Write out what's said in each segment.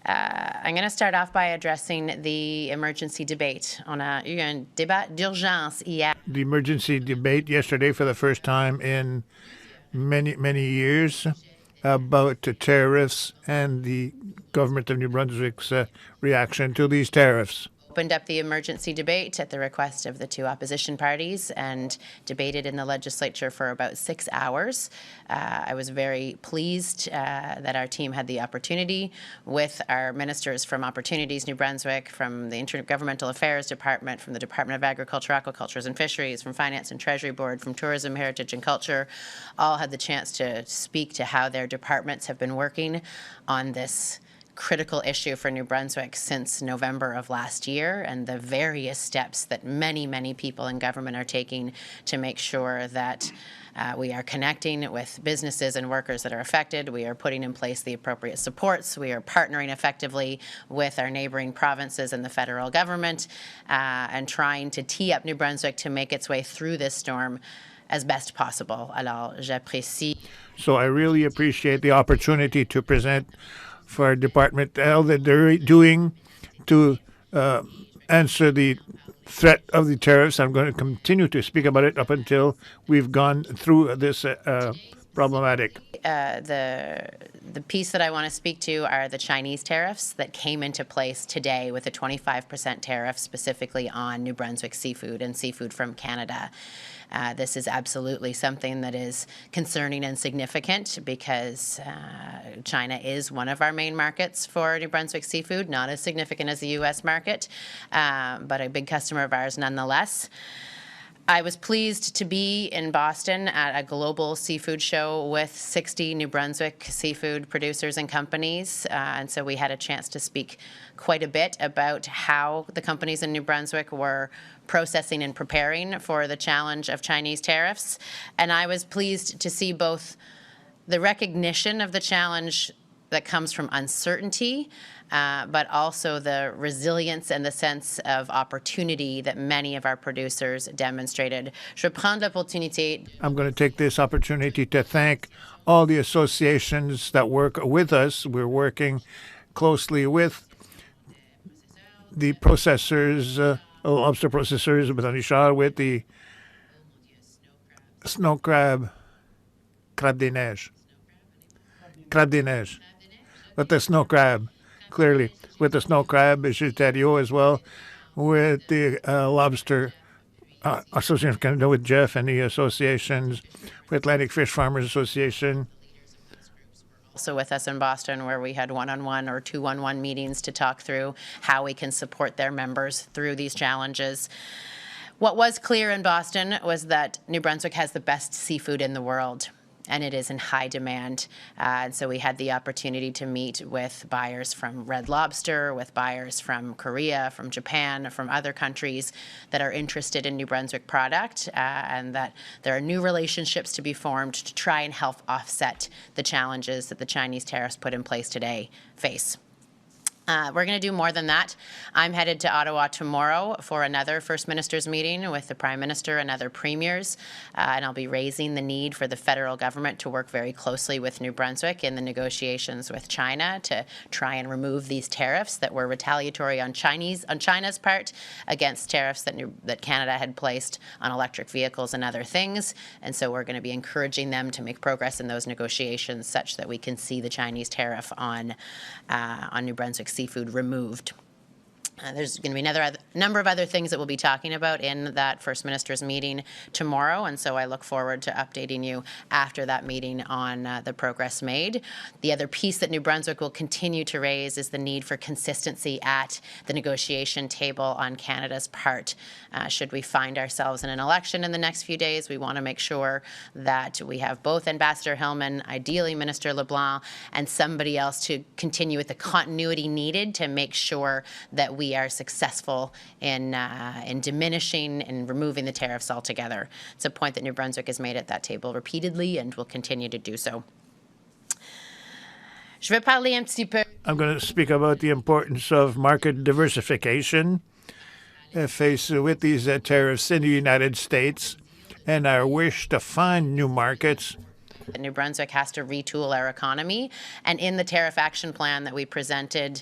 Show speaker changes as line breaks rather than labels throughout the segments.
I'm going to start off by addressing the emergency debate. On a eu un débat d'urgence hier.
The emergency debate yesterday for the first time in many years about the tariffs and the government of New Brunswick's reaction to these tariffs.
Opened up the emergency debate at the request of the two opposition parties and debated in the legislature for about 6 hours. I was very pleased that our team had the opportunity with our ministers from Opportunities New Brunswick, from the Intergovernmental Affairs Department, from the Department of Agriculture, Aquacultures and Fisheries, from Finance and Treasury Board, from Tourism, Heritage and Culture, all had the chance to speak to how their departments have been working on this critical issue for New Brunswick since November of last year, and the various steps that many people in government are taking to make sure that we are connecting with businesses and workers that are affected. We are putting in place the appropriate supports. We are partnering effectively with our neighboring provinces and the federal government and trying to tee up New Brunswick to make its way through this storm as best possible. Alors, j'apprécie.
So I really appreciate the opportunity to present for our department all that they're doing to answer the threat of the tariffs. I'm going to continue to speak about it up until we've gone through this problematic.
The piece that I want to speak to are the Chinese tariffs that came into place today with a 25% tariff specifically on New Brunswick seafood and seafood from Canada. This is absolutely something that is concerning and significant because China is one of our main markets for New Brunswick seafood, not as significant as the U.S. market, but a big customer of ours nonetheless. I was pleased to be in Boston at a global seafood show with 60 New Brunswick seafood producers and companies, and so we had a chance to speak quite a bit about how the companies in New Brunswick were processing and preparing for the challenge of Chinese tariffs. And I was pleased to see both the recognition of the challenge that comes from uncertainty, but also the resilience and the sense of opportunity that many of our producers demonstrated. Je prends l'opportunité.
I'm going to take this opportunity to thank all the associations that work with us. We're working closely with the processors, lobster processors, with the snow crab, crabe des neiges, with the snow crab, clearly, with the snow crab, Gitario as well, with the lobster association of Canada, with Jeff and the associations, with Atlantic Fish Farmers Association.
Also with us in Boston, where we had one-on-one or two-on-one meetings to talk through how we can support their members through these challenges. What was clear in Boston was that New Brunswick has the best seafood in the world, and it is in high demand. And so we had the opportunity to meet with buyers from Red Lobster, with buyers from Korea, from Japan, from other countries that are interested in New Brunswick product, and that there are new relationships to be formed to try and help offset the challenges that the Chinese tariffs put in place today face. We're going to do more than that. I'm headed to Ottawa tomorrow for another First Minister's meeting with the Prime Minister and other premiers, and I'll be raising the need for the federal government to work very closely with New Brunswick in the negotiations with China to try and remove these tariffs that were retaliatory on China's part against tariffs that Canada had placed on electric vehicles and other things. And so we're going to be encouraging them to make progress in those negotiations such that we can see the Chinese tariff on New Brunswick seafood removed. There's going to be another number of other things that we'll be talking about in that First Minister's meeting tomorrow, and so I look forward to updating you after that meeting on the progress made. The other piece that New Brunswick will continue to raise is the need for consistency at the negotiation table on Canada's part. Should we find ourselves in an election in the next few days, we want to make sure that we have both Ambassador Hillman, ideally Minister LeBlanc, and somebody else to continue with the continuity needed to make sure that we are successful in diminishing and removing the tariffs altogether. It's a point that New Brunswick has made at that table repeatedly and will continue to do so.
I'm going to speak about the importance of market diversification faced with these tariffs in the United States and our wish to find new markets
New Brunswick has to retool our economy. And in the tariff action plan that we presented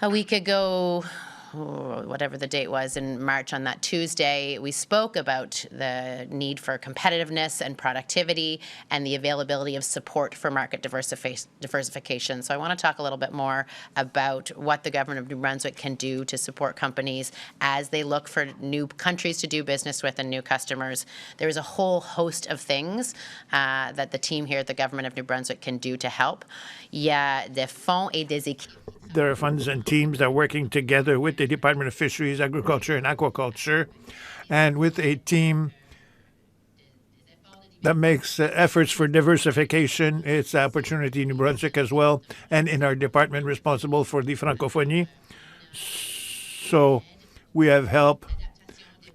a week ago, whatever the date was in March, on that Tuesday, we spoke about the need for competitiveness and productivity and the availability of support for market diversification. So I want to talk a little bit more about what the government of New Brunswick can do to support companies as they look for new countries to do business with and new customers. There is a whole host of things that the team here at the government of New Brunswick can do to help. Il y a des fonds et des équipes.
There are funds and teams that are working together with the Department of Fisheries, Agriculture, and Aquaculture, and with a team that makes efforts for diversification. It's an opportunity in New Brunswick as well, and in our department responsible for the Francophonie. So we have help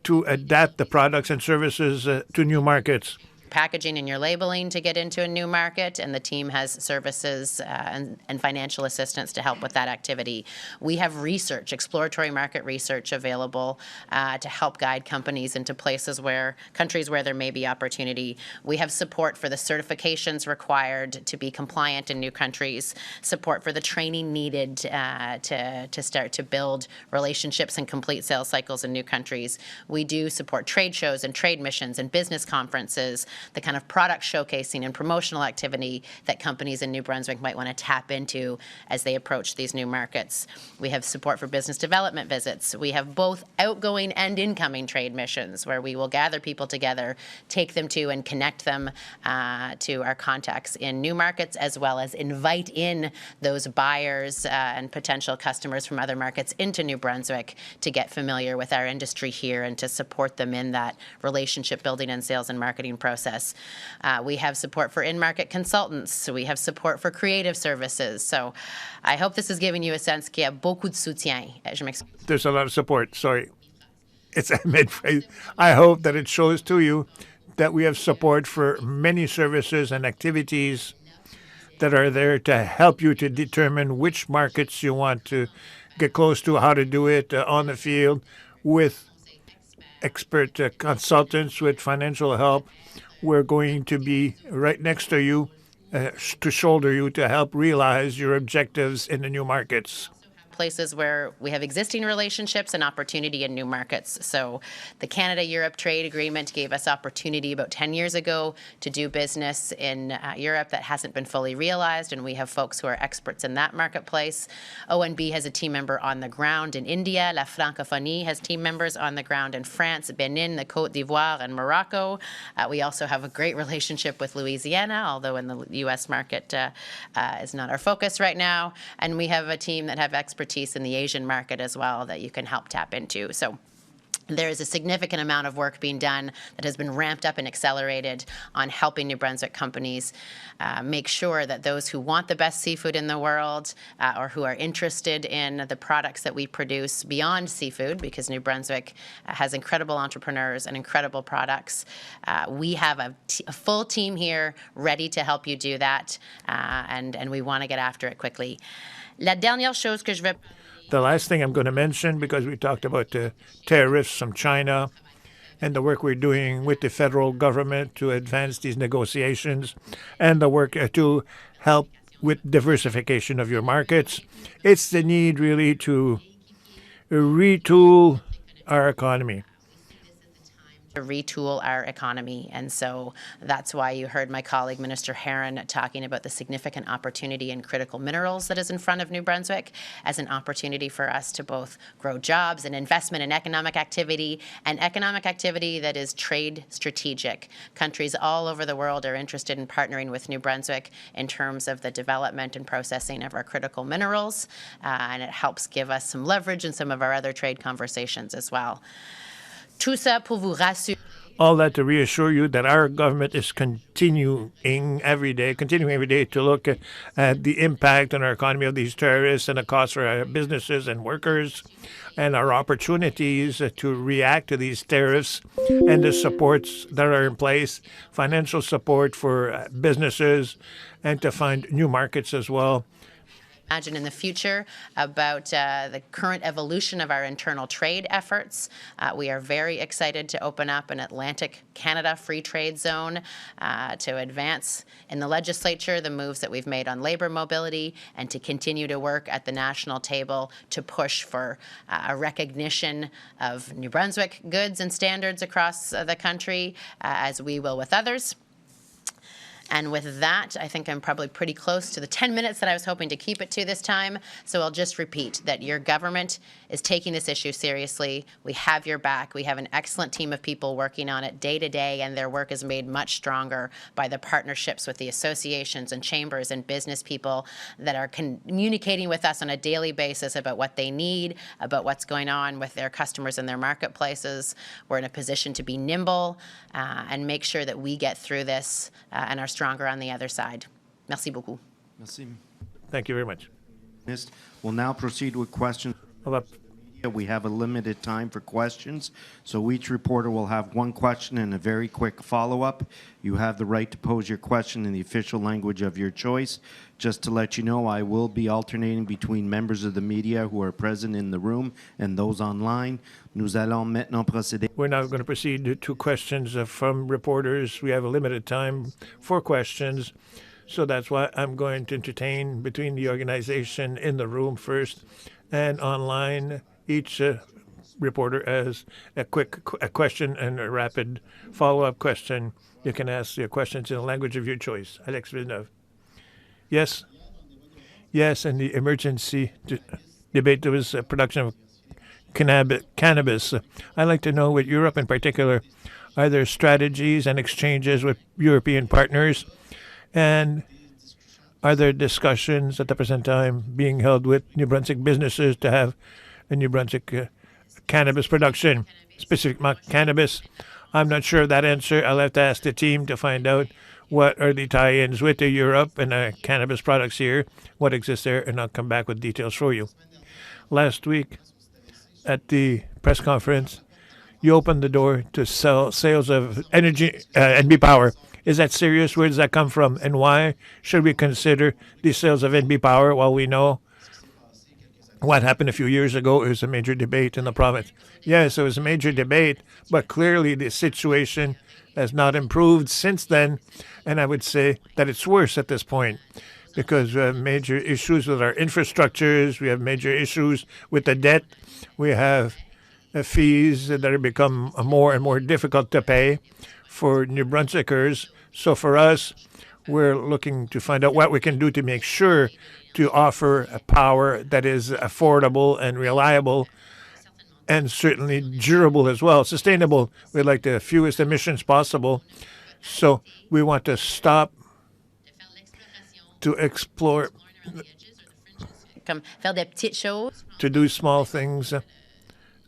to adapt the products and services to new markets.
Packaging and your labeling to get into a new market, and the team has services and financial assistance to help with that activity. We have research, exploratory market research available to help guide companies into countries where there may be opportunity. We have support for the certifications required to be compliant in new countries, support for the training needed to start to build relationships and complete sales cycles in new countries. We do support trade shows and trade missions and business conferences, the kind of product showcasing and promotional activity that companies in New Brunswick might want to tap into as they approach these new markets. We have support for business development visits. We have both outgoing and incoming trade missions where we will gather people together, take them to and connect them to our contacts in new markets, as well as invite in those buyers and potential customers from other markets into New Brunswick to get familiar with our industry here and to support them in that relationship building and sales and marketing process. We have support for in-market consultants. We have support for creative services. So I hope this is giving you a sense qu'il y a beaucoup de soutien.
There's a lot of support. Sorry. It's a mid-phrase. I hope that it shows to you that we have support for many services and activities that are there to help you to determine which markets you want to get close to, how to do it on the field, with expert consultants, with financial help. We're going to be right next to you, to shoulder you, to help realize your objectives in the new markets.
Places where we have existing relationships and opportunity in new markets. So the Canada-Europe trade agreement gave us opportunity about 10 years ago to do business in Europe that hasn't been fully realized, and we have folks who are experts in that marketplace. ONB has a team member on the ground in India. La Francophonie has team members on the ground in France, Benin, the Côte d'Ivoire, and Morocco. We also have a great relationship with Louisiana, although in the U.S. market is not our focus right now. And we have a team that have expertise in the Asian market as well that you can help tap into. So there is a significant amount of work being done that has been ramped up and accelerated on helping New Brunswick companies make sure that those who want the best seafood in the world or who are interested in the products that we produce beyond seafood, because New Brunswick has incredible entrepreneurs and incredible products. We have a full team here ready to help you do that, and we want to get after it quickly. La dernière chose que je vais...
The last thing I'm going to mention, because we talked about the tariffs from China and the work we're doing with the federal government to advance these negotiations and the work to help with diversification of your markets. It's the need really to retool our economy.
Retool our economy. And so that's why you heard my colleague, Minister Heron, talking about the significant opportunity in critical minerals that is in front of New Brunswick as an opportunity for us to both grow jobs and investment in economic activity, and economic activity that is trade strategic. Countries all over the world are interested in partnering with New Brunswick in terms of the development and processing of our critical minerals, and it helps give us some leverage in some of our other trade conversations as well.
All that to reassure you that our government is continuing every day to look at the impact on our economy of these tariffs and the costs for our businesses and workers, and our opportunities to react to these tariffs and the supports that are in place, financial support for businesses, and to find new markets as well.
Imagine in the future about the current evolution of our internal trade efforts. We are very excited to open up an Atlantic Canada free trade zone to advance in the legislature the moves that we've made on labor mobility and to continue to work at the national table to push for a recognition of New Brunswick goods and standards across the country, as we will with others. And with that, I think I'm probably pretty close to the 10 minutes that I was hoping to keep it to this time. So I'll just repeat that your government is taking this issue seriously. We have your back. We have an excellent team of people working on it day to day, and their work is made much stronger by the partnerships with the associations and chambers and business people that are communicating with us on a daily basis about what they need, about what's going on with their customers and their marketplaces. We're in a position to be nimble and make sure that we get through this and are stronger on the other side. Merci beaucoup.
Merci.
Thank you very much.
We'll now proceed with questions.
Hold up.
We have a limited time for questions, so each reporter will have one question and a very quick follow-up. You have the right to pose your question in the official language of your choice. Just to let you know, I will be alternating between members of the media who are present in the room and those online. Nous allons maintenant procéder.
We're now going to proceed to questions from reporters. We have a limited time for questions, so that's why I'm going to entertain between the organization in the room first and online. Each reporter has a question and a rapid follow-up question. You can ask your questions in the language of your choice. Alex Villeneuve. Yes. Yes, and the emergency debate, there was a production of cannabis. I'd like to know, with Europe in particular, are there strategies and exchanges with European partners? And are there discussions at the present time being held with New Brunswick businesses to have a New Brunswick cannabis production, specific cannabis? I'm not sure of that answer. I'll have to ask the team to find out what are the tie-ins with the Europe and cannabis products here, what exists there, and I'll come back with details for you. Last week at the press conference, you opened the door to sales of energy, NB Power. Is that serious? Where does that come from? And why should we consider the sales of NB Power while we know what happened a few years ago? It was a major debate in the province. Yes, it was a major debate, but clearly the situation has not improved since then. And I would say that it's worse at this point because we have major issues with our infrastructures. We have major issues with the debt. We have fees that are become more and more difficult to pay for New Brunswickers. So for us, we're looking to find out what we can do to make sure to offer a power that is affordable and reliable and certainly durable as well, sustainable. We'd like the fewest emissions possible. So we want to stop to explore, to do small things.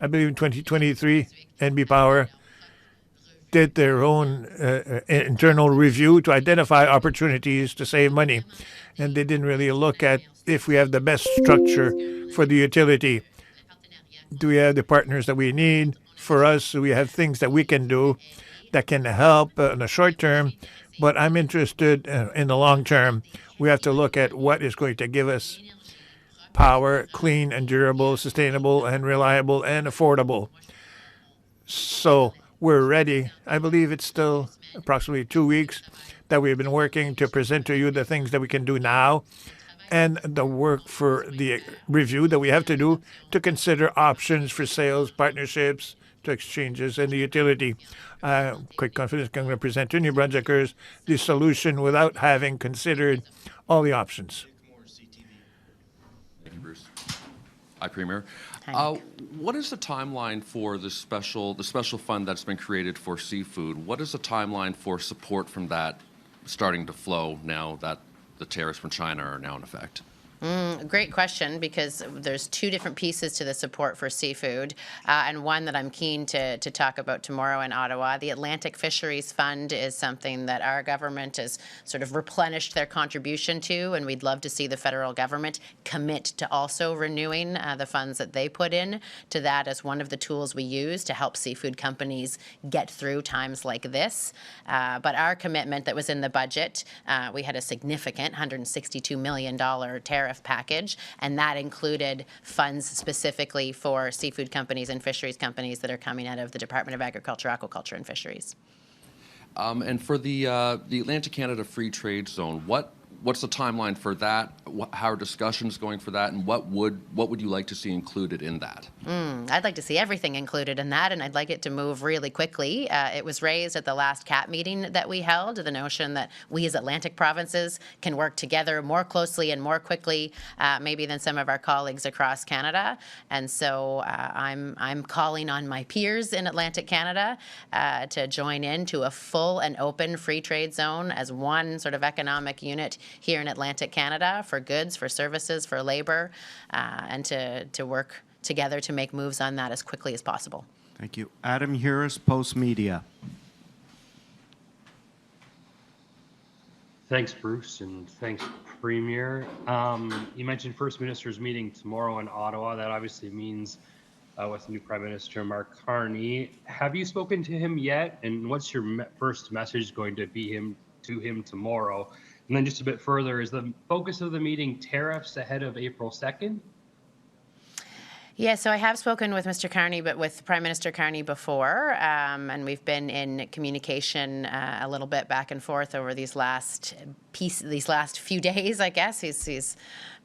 I believe in 2023, NB Power did their own internal review to identify opportunities to save money. And they didn't really look at if we have the best structure for the utility. Do we have the partners that we need? For us, we have things that we can do that can help in the short term, but I'm interested in the long term. We have to look at what is going to give us power, clean and durable, sustainable and reliable and affordable. So we're ready. I believe it's still approximately 2 weeks that we've been working to present to you the things that we can do now and the work for the review that we have to do to consider options for sales, partnerships, to exchanges, and the utility. Quite confident I'm going to present to New Brunswickers the solution without having considered all the options.
Thank you, Bruce. Hi, Premier.
Hi.
What is the timeline for the special fund that's been created for seafood? What is the timeline for support from that starting to flow now that the tariffs from China are now in effect?
Great question, because there's two different pieces to the support for seafood, and one that I'm keen to talk about tomorrow in Ottawa. The Atlantic Fisheries Fund is something that our government has sort of replenished their contribution to, and we'd love to see the federal government commit to also renewing the funds that they put in to that as one of the tools we use to help seafood companies get through times like this. But our commitment that was in the budget, we had a significant $162 million tariff tariff package, and that included funds specifically for seafood companies and fisheries companies that are coming out of the Department of Agriculture, Aquaculture, and Fisheries.
And for the Atlantic Canada Free Trade Zone, what's the timeline for that? How are discussions going for that, and what would you like to see included in that?
I'd like to see everything included in that, and I'd like it to move really quickly. It was raised at the last CAT meeting that we held, the notion that we as Atlantic provinces can work together more closely and more quickly, maybe than some of our colleagues across Canada. And so I'm calling on my peers in Atlantic Canada to join in to a full and open free trade zone as one sort of economic unit here in Atlantic Canada for goods, for services, for labor, and to work together to make moves on that as quickly as possible.
Thank you. Adam Harris, Post Media.
Thanks, Bruce, and thanks, Premier. You mentioned First Minister's meeting tomorrow in Ottawa. That obviously means with the new Prime Minister, Mark Carney. Have you spoken to him yet? And what's your first message going to be to him tomorrow? And then just a bit further, is the focus of the meeting tariffs ahead of April 2nd?
Yeah, so I have spoken with Mr. Carney, but with Prime Minister Carney before, and we've been in communication a little bit back and forth over these last few days, I guess. He's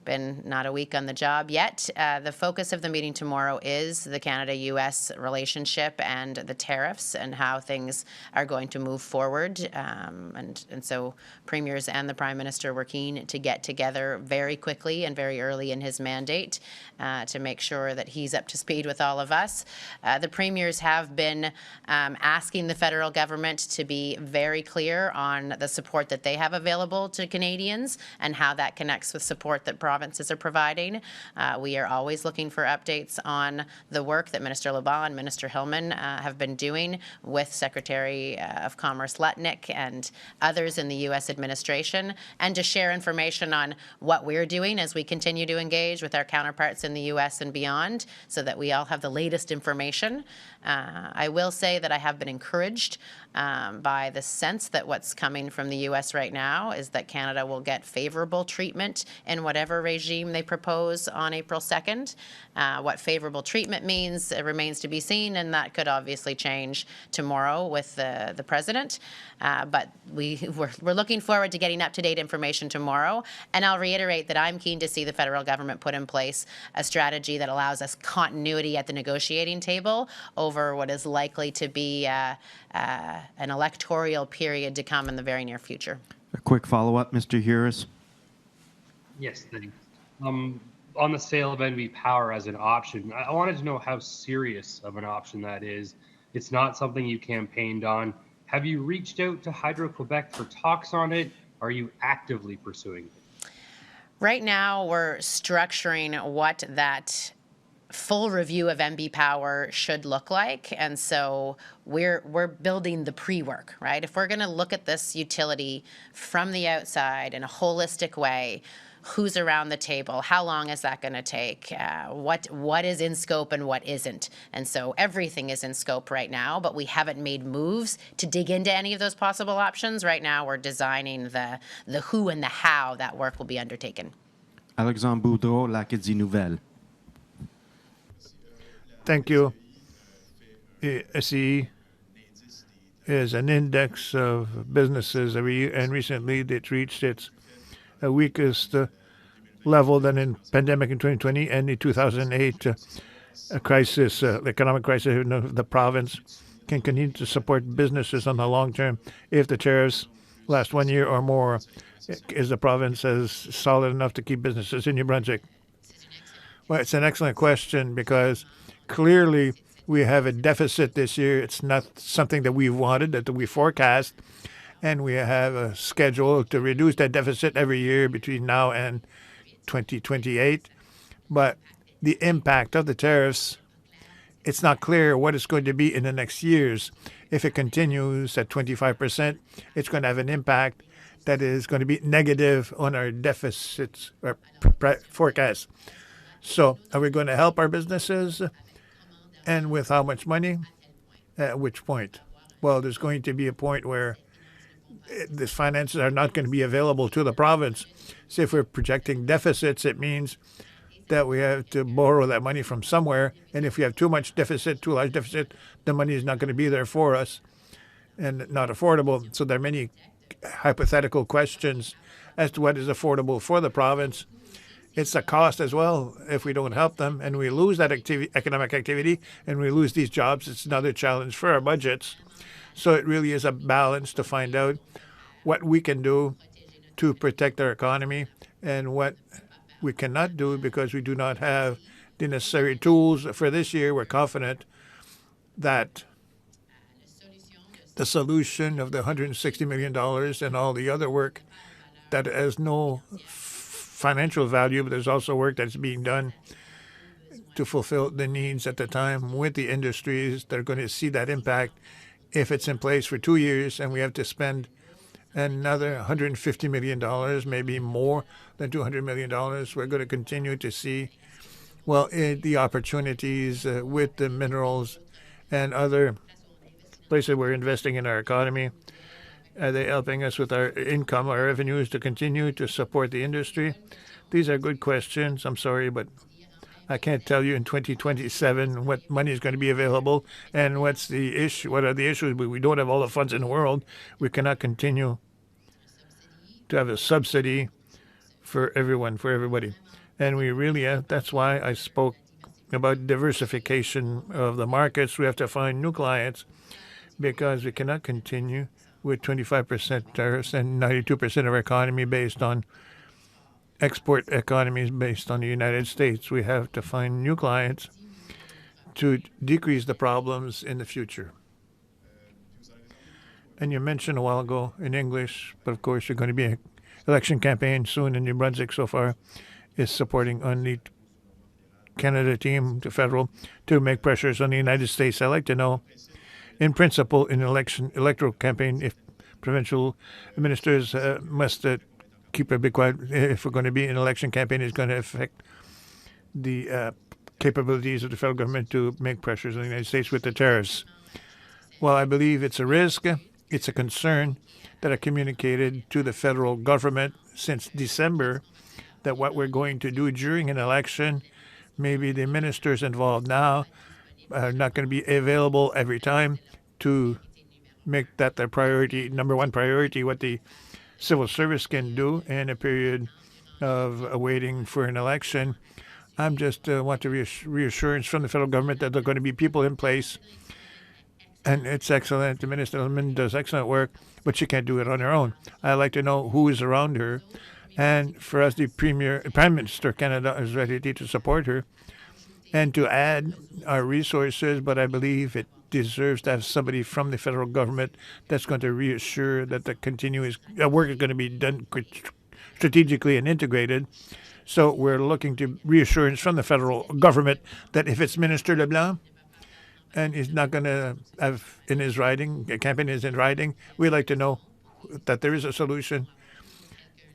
been not a week on the job yet. The focus of the meeting tomorrow is the Canada-U.S. relationship and the tariffs and how things are going to move forward. And so premiers and the Prime Minister were keen to get together very quickly and very early in his mandate to make sure that he's up to speed with all of us. The premiers have been asking the federal government to be very clear on the support that they have available to Canadians and how that connects with support that provinces are providing. We are always looking for updates on the work that Minister Laban and Minister Hillman have been doing with Secretary of Commerce Lutnick and others in the U.S. administration, and to share information on what we're doing as we continue to engage with our counterparts in the U.S. and beyond, so that we all have the latest information. I will say that I have been encouraged by the sense that what's coming from the U.S. right now is that Canada will get favorable treatment in whatever regime they propose on April 2nd. What favorable treatment means remains to be seen, and that could obviously change tomorrow with the president. But we're looking forward to getting up-to-date information tomorrow, and I'll reiterate that I'm keen to see the federal government put in place a strategy that allows us continuity at the negotiating table over what is likely to be an electoral period to come in the very near future.
A quick follow-up, Mr. Harris.
Yes, thanks. On the sale of NB Power as an option, I wanted to know how serious of an option that is. It's not something you campaigned on. Have you reached out to Hydro-Quebec for talks on it? Are you actively pursuing it?
Right now, we're structuring what that full review of NB Power should look like, and so we're building the pre-work, right? If we're going to look at this utility from the outside in a holistic way, who's around the table? How long is that going to take? What is in scope and what isn't? And so everything is in scope right now, but we haven't made moves to dig into any of those possible options. Right now, we're designing the who and the how that work will be undertaken.
Alexandre Boudreau, l'Acadie Nouvelle.
Thank you. SE is an index of businesses every year, and recently it reached its weakest level than in pandemic in 2020 and the 2008 crisis, economic crisis of the province. Can continue to support businesses on the long term if the tariffs last 1 year or more. Is the province as solid enough to keep businesses in New Brunswick? Well, it's an excellent question, because clearly we have a deficit this year. It's not something that we wanted, that we forecast, and we have a schedule to reduce that deficit every year between now and 2028. But the impact of the tariffs, it's not clear what it's going to be in the next years. If it continues at 25%, it's going to have an impact that is going to be negative on our deficits or forecast. So are we going to help our businesses? And with how much money? At which point? Well, there's going to be a point where these finances are not going to be available to the province. So if we're projecting deficits, it means that we have to borrow that money from somewhere. And if we have too much deficit, too large deficit, the money is not going to be there for us and not affordable. So there are many hypothetical questions as to what is affordable for the province. It's a cost as well if we don't help them and we lose that economic activity and we lose these jobs. It's another challenge for our budgets. So it really is a balance to find out what we can do to protect our economy and what we cannot do because we do not have the necessary tools. For this year, we're confident that the solution of the $160 million and all the other work that has no financial value, but there's also work that's being done to fulfill the needs at the time with the industries that are going to see that impact if it's in place for 2 years and we have to spend another $150 million, maybe more than $200 million. We're going to continue to see, the opportunities with the minerals and other places we're investing in our economy. Are they helping us with our income, our revenues to continue to support the industry? These are good questions. I'm sorry, but I can't tell you in 2027 what money is going to be available and what's the issue. What are the issues? But we don't have all the funds in the world. We cannot continue to have a subsidy for everyone, for everybody. And we really have, that's why I spoke about diversification of the markets. We have to find new clients because we cannot continue with 25% tariffs and 92% of our economy based on export economies based on the United States. We have to find new clients to decrease the problems in the future. And you mentioned a while ago in English, but of course you're going to be an election campaign soon in New Brunswick so far, is supporting on the Canada team to federal to make pressures on the United States. I'd like to know, in principle, in an electoral campaign, if provincial ministers must keep a bit quiet if we're going to be in an election campaign, is going to affect the capabilities of the federal government to make pressures on the United States with the tariffs. Well, I believe it's a risk. It's a concern that I communicated to the federal government since December that what we're going to do during an election, maybe the ministers involved now are not going to be available every time to make that their priority, number one priority, what the civil service can do in a period of waiting for an election. I'm just want a reassurance from the federal government that there are going to be people in place. And it's excellent. The Minister Hillman does excellent work, but she can't do it on her own. I'd like to know who is around her. And for us, the Prime Minister of Canada is ready to support her and to add our resources, but I believe it deserves to have somebody from the federal government that's going to reassure that the continuous work is going to be done strategically and integrated. So we're looking to reassurance from the federal government that if it's Minister Leblanc and he's not going to have in his writing, a campaign is in writing, we'd like to know that there is a solution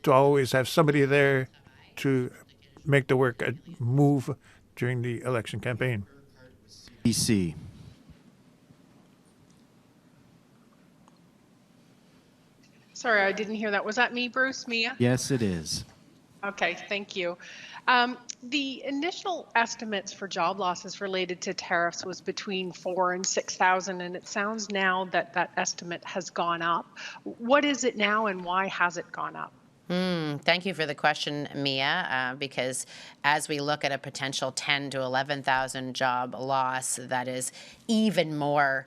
to always have somebody there to make the work move during the election campaign.
BC.
Sorry, I didn't hear that. Was that me, Bruce? Mia?
Yes, it is.
Okay, thank you. The initial estimates for job losses related to tariffs was between 4,000 and 6,000, and it sounds now that that estimate has gone up. What is it now, and why has it gone up?
Thank you for the question, Mia, because as we look at a potential 10 to 11,000 job loss, that is even more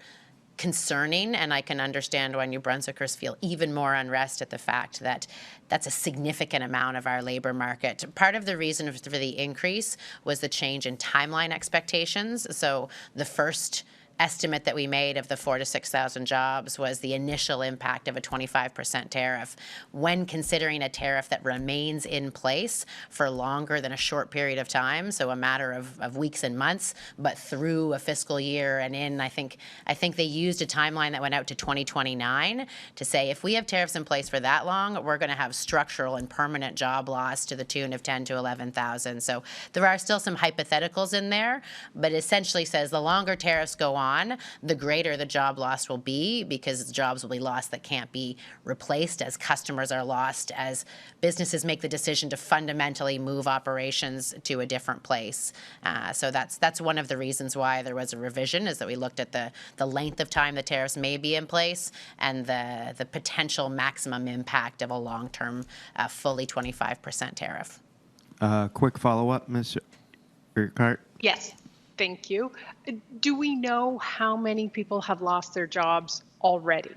concerning, and I can understand why New Brunswickers feel even more unrest at the fact that that's a significant amount of our labor market. Part of the reason for the increase was the change in timeline expectations. So the first estimate that we made of the 4,000 to 6,000 jobs was the initial impact of a 25% tariff. When considering a tariff that remains in place for longer than a short period of time, so a matter of weeks and months, but through a fiscal year and in, I think they used a timeline that went out to 2029 to say if we have tariffs in place for that long, we're going to have structural and permanent job loss to the tune of 10 to 11,000. So there are still some hypotheticals in there, but essentially says the longer tariffs go on, on, the greater the job loss will be, because jobs will be lost that can't be replaced, as customers are lost, as businesses make the decision to fundamentally move operations to a different place. So that's one of the reasons why there was a revision, is that we looked at the length of time the tariffs may be in place and the potential maximum impact of a long-term fully 25% tariff.
Quick follow-up, Ms. Urquhart.
Yes, thank you. Do we know how many people have lost their jobs already?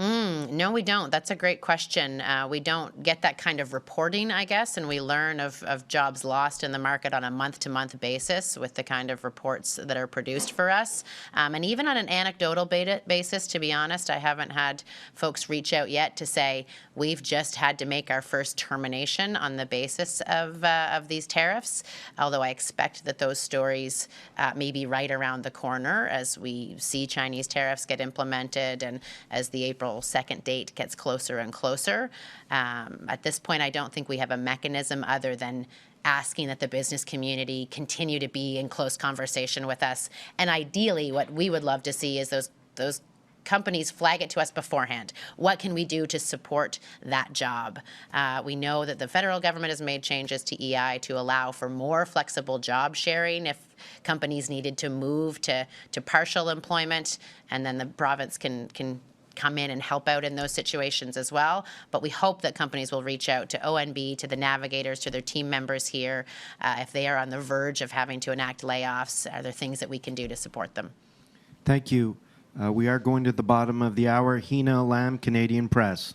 No, we don't. That's a great question. We don't get that kind of reporting, I guess, and we learn of jobs lost in the market on a month-to-month basis with the kind of reports that are produced for us. And even on an anecdotal basis, to be honest, I haven't had folks reach out yet to say, we've just had to make our first termination on the basis of these tariffs, although I expect that those stories may be right around the corner as we see Chinese tariffs get implemented and as the April 2nd date gets closer and closer. At this point, I don't think we have a mechanism other than asking that the business community continue to be in close conversation with us. And ideally, what we would love to see is those companies flag it to us beforehand. What can we do to support that job? We know that the federal government has made changes to EI to allow for more flexible job sharing if companies needed to move to partial employment, and then the province can come in and help out in those situations as well. But we hope that companies will reach out to ONB, to the navigators, to their team members here. If they are on the verge of having to enact layoffs, are there things that we can do to support them?
Thank you. We are going to the bottom of the hour. Hina Lam, Canadian Press.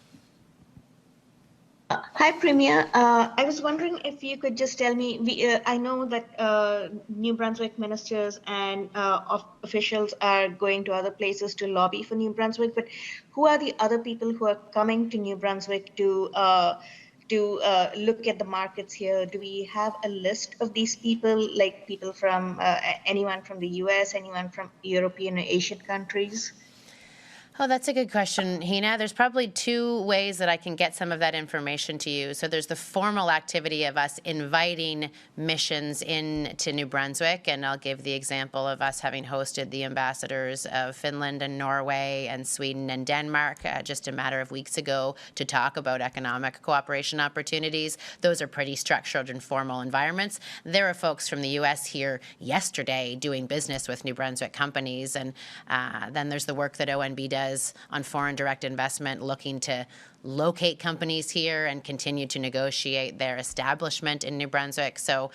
Hi, Premier. I was wondering if you could just tell me, I know that New Brunswick ministers and officials are going to other places to lobby for New Brunswick, but who are the other people who are coming to New Brunswick to look at the markets here? Do we have a list of these people, like people from anyone from the U.S., anyone from European or Asian countries?
Oh, that's a good question, Hina. There's probably two ways that I can get some of that information to you. So there's the formal activity of us inviting missions into New Brunswick, and I'll give the example of us having hosted the ambassadors of Finland and Norway and Sweden and Denmark just a matter of weeks ago to talk about economic cooperation opportunities. Those are pretty structured and formal environments. There are folks from the U.S. here yesterday doing business with New Brunswick companies, and then there's the work that ONB does on foreign direct investment, looking to locate companies here and continue to negotiate their establishment in New Brunswick. So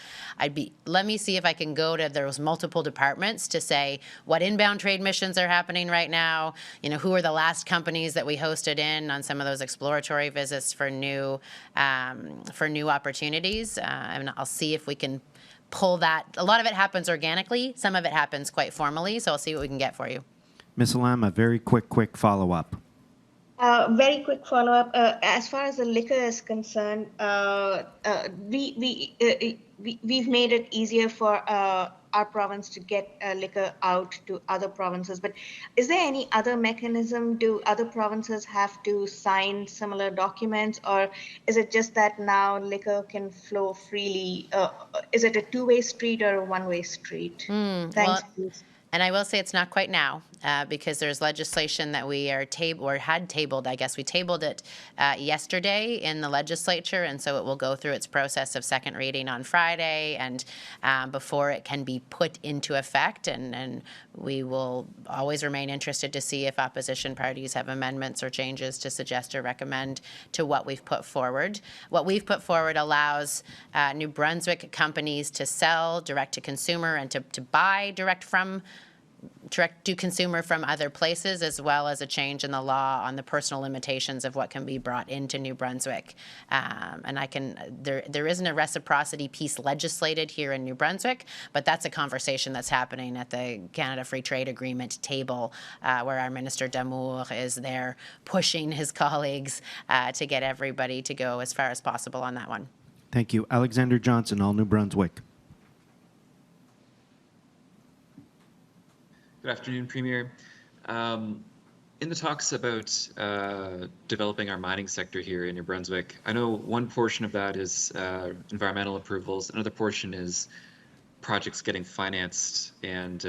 let me see if I can go to those multiple departments to say what inbound trade missions are happening right now, who are the last companies that we hosted in on some of those exploratory visits for new opportunities. And I'll see if we can pull that. A lot of it happens organically. Some of it happens quite formally. So I'll see what we can get for you.
Ms. Lam, a very quick follow-up.
Very quick follow-up. As far as the liquor is concerned, we've made it easier for our province to get liquor out to other provinces. But is there any other mechanism? Do other provinces have to sign similar documents, or is it just that now liquor can flow freely? Is it a two-way street or a one-way street? Thanks.
Well, and I will say it's not quite now because there's legislation that we had tabled. I guess we tabled it yesterday in the legislature, and so it will go through its process of second reading on Friday, and before it can be put into effect. And we will always remain interested to see if opposition parties have amendments or changes to suggest or recommend to what we've put forward. What we've put forward allows New Brunswick companies to sell direct to consumer and to buy direct to consumer from other places, as well as a change in the law on the personal limitations of what can be brought into New Brunswick. And there isn't a reciprocity piece legislated here in New Brunswick, but that's a conversation that's happening at the Canada Free Trade Agreement table, where our Minister D'Amour is there pushing his colleagues to get everybody to go as far as possible on that one.
Thank you. Alexander Johnson, All New Brunswick.
Good afternoon, Premier. In the talks about developing our mining sector here in New Brunswick, I know one portion of that is environmental approvals. Another portion is projects getting financed and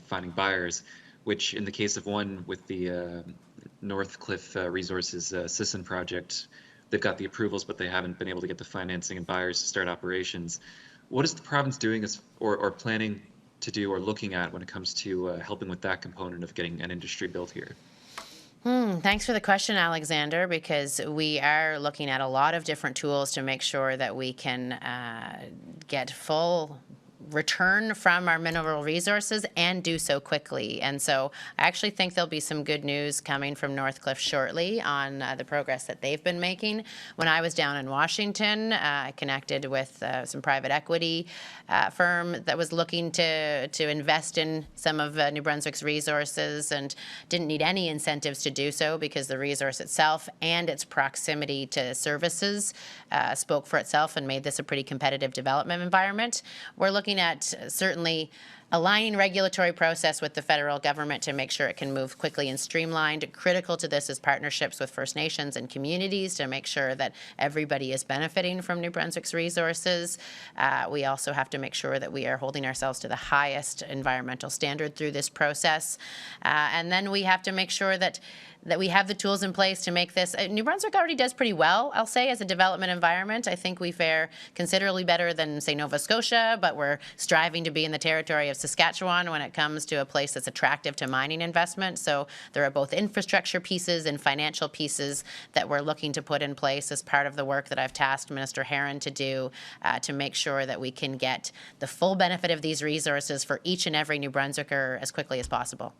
finding buyers. which in the case of one with the Northcliffe Resources Sisson project, they've got the approvals, but they haven't been able to get the financing and buyers to start operations. What is the province doing or planning to do or looking at when it comes to helping with that component of getting an industry built here?
Thanks for the question, Alexander, because we are looking at a lot of different tools to make sure that we can get full return from our mineral resources and do so quickly. And so I actually think there'll be some good news coming from Northcliffe shortly on the progress that they've been making. When I was down in Washington, I connected with some private equity firm that was looking to invest in some of New Brunswick's resources and didn't need any incentives to do so because the resource itself and its proximity to services spoke for itself and made this a pretty competitive development environment. We're looking at certainly aligning regulatory process with the federal government to make sure it can move quickly and streamlined. Critical to this is partnerships with First Nations and communities to make sure that everybody is benefiting from New Brunswick's resources. We also have to make sure that we are holding ourselves to the highest environmental standard through this process. And then we have to make sure that we have the tools in place to make this. New Brunswick already does pretty well, I'll say, as a development environment. I think we fare considerably better than, say, Nova Scotia, but we're striving to be in the territory of Saskatchewan when it comes to a place that's attractive to mining investment. So there are both infrastructure pieces and financial pieces that we're looking to put in place as part of the work that I've tasked Minister Herron to do to make sure that we can get the full benefit of these resources for each and every New Brunswicker as quickly as possible.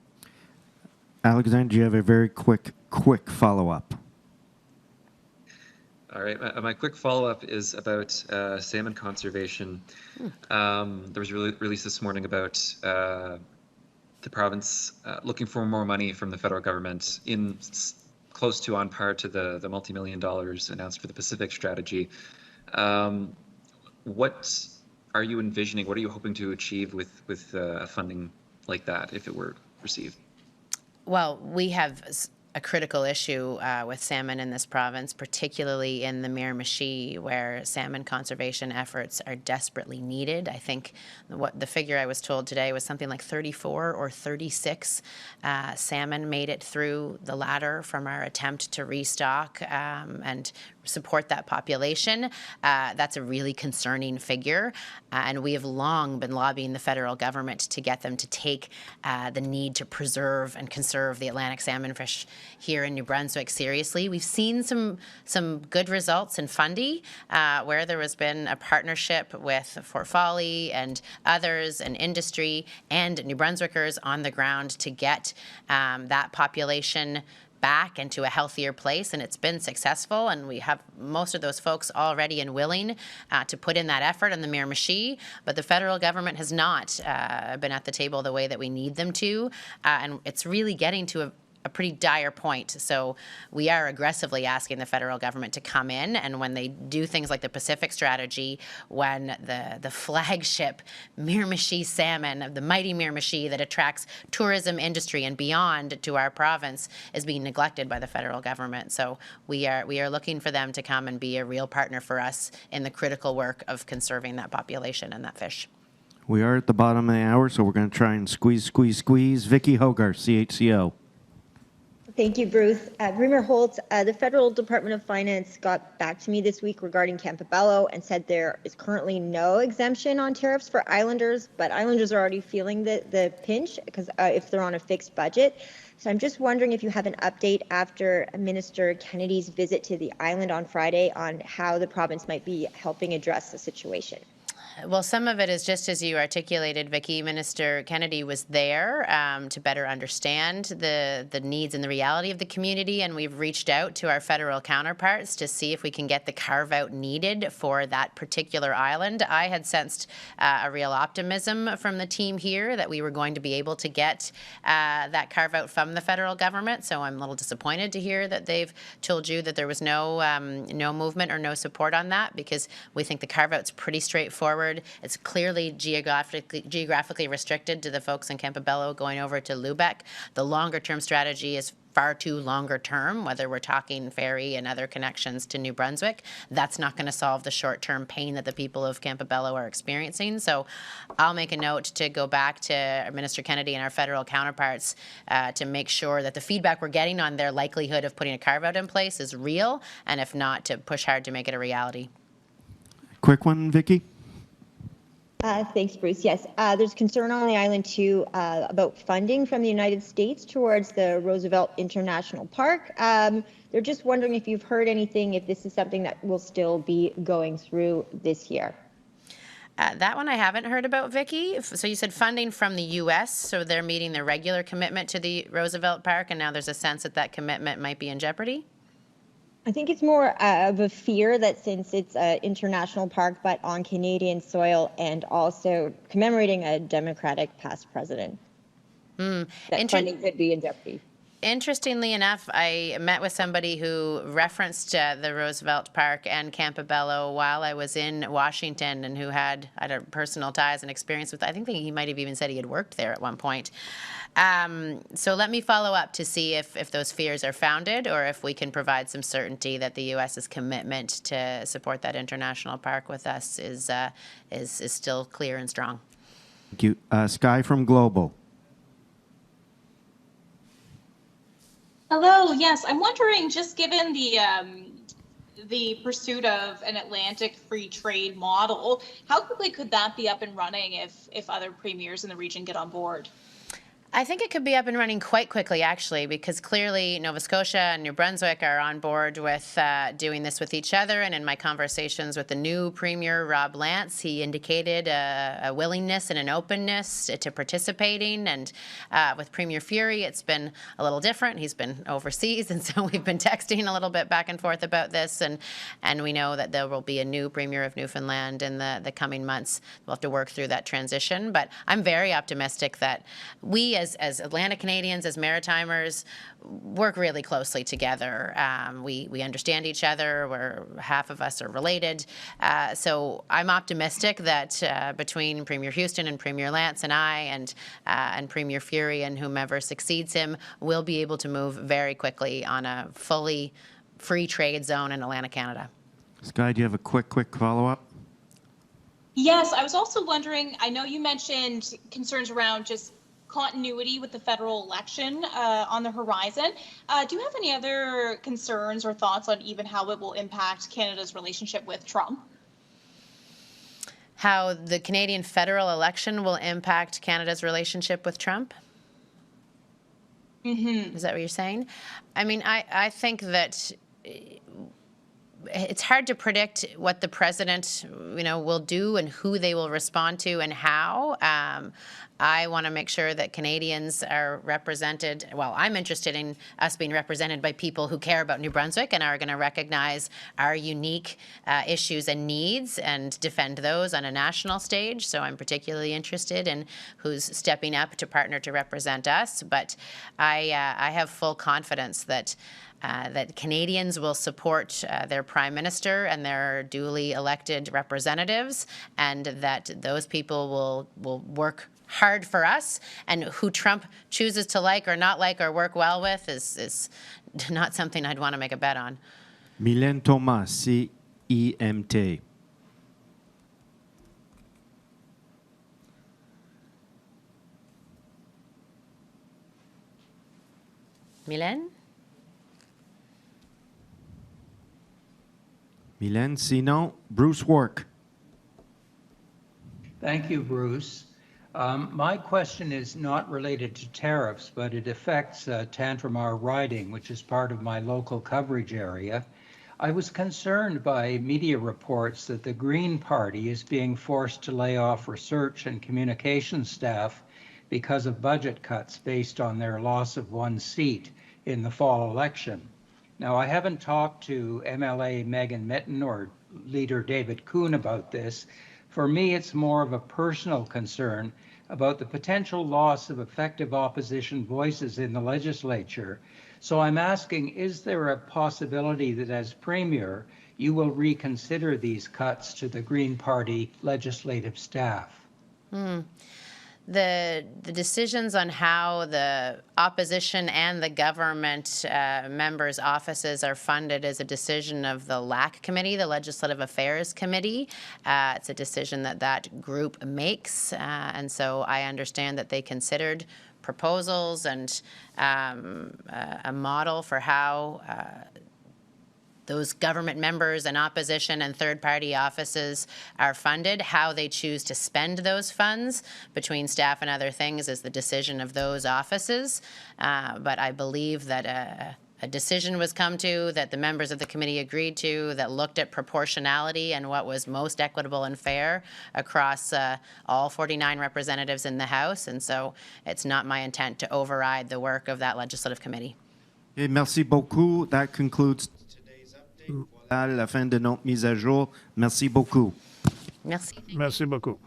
Alexander, do you have a very quick follow-up?
All right, my quick follow-up is about salmon conservation. There was a release this morning about the province looking for more money from the federal government in close to on par to the multi-million dollars announced for the Pacific strategy. What are you envisioning? What are you hoping to achieve with funding like that if it were received?
Well, we have a critical issue with salmon in this province, particularly in the Miramichi, where salmon conservation efforts are desperately needed. I think what the figure I was told today was something like 34 or 36 salmon made it through the ladder from our attempt to restock and support that population. That's a really concerning figure, and we have long been lobbying the federal government to get them to take the need to preserve and conserve the Atlantic salmon fish here in New Brunswick seriously. We've seen some good results in Fundy, where there has been a partnership with Fort Folly and others and industry and New Brunswickers on the ground to get that population back into a healthier place, and it's been successful, and we have most of those folks already and willing to put in that effort in the Miramichi, but the federal government has not been at the table the way that we need them to, and it's really getting to a pretty dire point. So we are aggressively asking the federal government to come in, and when they do things like the Pacific strategy, when the flagship Miramichi salmon, the mighty Miramichi that attracts tourism industry and beyond to our province, is being neglected by the federal government. So we are looking for them to come and be a real partner for us in the critical work of conserving that population and that fish.
We are at the bottom of the hour, so we're going to try and squeeze. Vicky Hogarth, CHCO.
Thank you, Bruce. Premier Holt, the Federal Department of Finance got back to me this week regarding Campobello and said there is currently no exemption on tariffs for islanders, but islanders are already feeling the pinch because if they're on a fixed budget. So I'm just wondering if you have an update after Minister Kennedy's visit to the island on Friday on how the province might be helping address the situation.
Well, some of it is just as you articulated, Vicki. Minister Kennedy was there to better understand the needs and the reality of the community, and we've reached out to our federal counterparts to see if we can get the carve-out needed for that particular island. I had sensed a real optimism from the team here that we were going to be able to get that carve-out from the federal government, so I'm a little disappointed to hear that they've told you that there was no movement or no support on that, because we think the carve-out's pretty straightforward. It's clearly geographically restricted to the folks in Campobello going over to Lubec. The longer-term strategy is far too longer term, whether we're talking ferry and other connections to New Brunswick. That's not going to solve the short-term pain that the people of Campobello are experiencing. So I'll make a note to go back to Minister Kennedy and our federal counterparts to make sure that the feedback we're getting on their likelihood of putting a carve-out in place is real, and if not, to push hard to make it a reality.
Quick one, Vicky.
Thanks, Bruce. Yes, there's concern on the island too about funding from the United States towards the Roosevelt International Park. They're just wondering if you've heard anything, if this is something that will still be going through this year.
That one I haven't heard about, Vicky. So you said funding from the U.S., so they're meeting their regular commitment to the Roosevelt Park, and now there's a sense that that commitment might be in jeopardy?
I think it's more of a fear that since it's an international park, but on Canadian soil and also commemorating a Democratic past president, that funding could be in jeopardy.
Interestingly enough, I met with somebody who referenced the Roosevelt Park and Campobello while I was in Washington, and who had personal ties and experience with, I think he might have even said he had worked there at one point. So let me follow up to see if those fears are founded, or if we can provide some certainty that the U.S.'s commitment to support that international park with us is still clear and strong.
Thank you. Sky from Global.
Hello. Yes, I'm wondering, just given the pursuit of an Atlantic free trade model, how quickly could that be up and running if other premiers in the region get on board?
I think it could be up and running quite quickly, actually, because clearly Nova Scotia and New Brunswick are on board with doing this with each other. And in my conversations with the new Premier, Rob Lance, he indicated a willingness and an openness to participating. And with Premier Fury, it's been a little different. He's been overseas, and so we've been texting a little bit back and forth about this. And we know that there will be a new Premier of Newfoundland in the coming months. We'll have to work through that transition. But I'm very optimistic that we, as Atlantic Canadians, as Maritimers, work really closely together. We understand each other. Half of us are related. So I'm optimistic that between Premier Houston and Premier Lance and I and Premier Fury and whomever succeeds him, we'll be able to move very quickly on a fully free trade zone in Atlantic Canada.
Sky, do you have a quick follow-up?
Yes, I was also wondering, I know you mentioned concerns around just continuity with the federal election on the horizon. Do you have any other concerns or thoughts on even how it will impact Canada's relationship with Trump?
How the Canadian federal election will impact Canada's relationship with Trump? Mm-hmm. Is that what you're saying? I mean, I think that it's hard to predict what the president, will do and who they will respond to and how. I want to make sure that Canadians are represented. Well, I'm interested in us being represented by people who care about New Brunswick and are going to recognize our unique issues and needs and defend those on a national stage. So I'm particularly interested in who's stepping up to partner to represent us. But I have full confidence that Canadians will support their Prime Minister and their duly elected representatives, and that those people will work hard for us. And who Trump chooses to like or not like or work well with is not something I'd want to make a bet on.
Mylène Thomas, CIMT.
Mylène?
Mylène, sinon, Bruce Work.
Thank you, Bruce. My question is not related to tariffs, but it affects Tantramar riding, which is part of my local coverage area. I was concerned by media reports that the Green Party is being forced to lay off research and communication staff because of budget cuts based on their loss of one seat in the fall election. Now, I haven't talked to MLA Megan Mitten or Leader David Kuhn about this. For me, it's more of a personal concern about the potential loss of effective opposition voices in the legislature. So I'm asking, is there a possibility that as Premier, you will reconsider these cuts to the Green Party legislative staff?
The decisions on how the opposition and the government members' offices are funded is a decision of the LAC committee, the Legislative Affairs Committee. It's a decision that that group makes, and so I understand that they considered proposals and a model for how those government members and opposition and third-party offices are funded. How they choose to spend those funds between staff and other things is the decision of those offices. But I believe that a decision was come to, that the members of the committee agreed to, that looked at proportionality and what was most equitable and fair across all 49 representatives in the House. And so it's not my intent to override the work of that legislative committee.
Et merci beaucoup. That concludes today's update. Voilà la fin de notre mise à jour. Merci beaucoup.
Merci.
Merci beaucoup.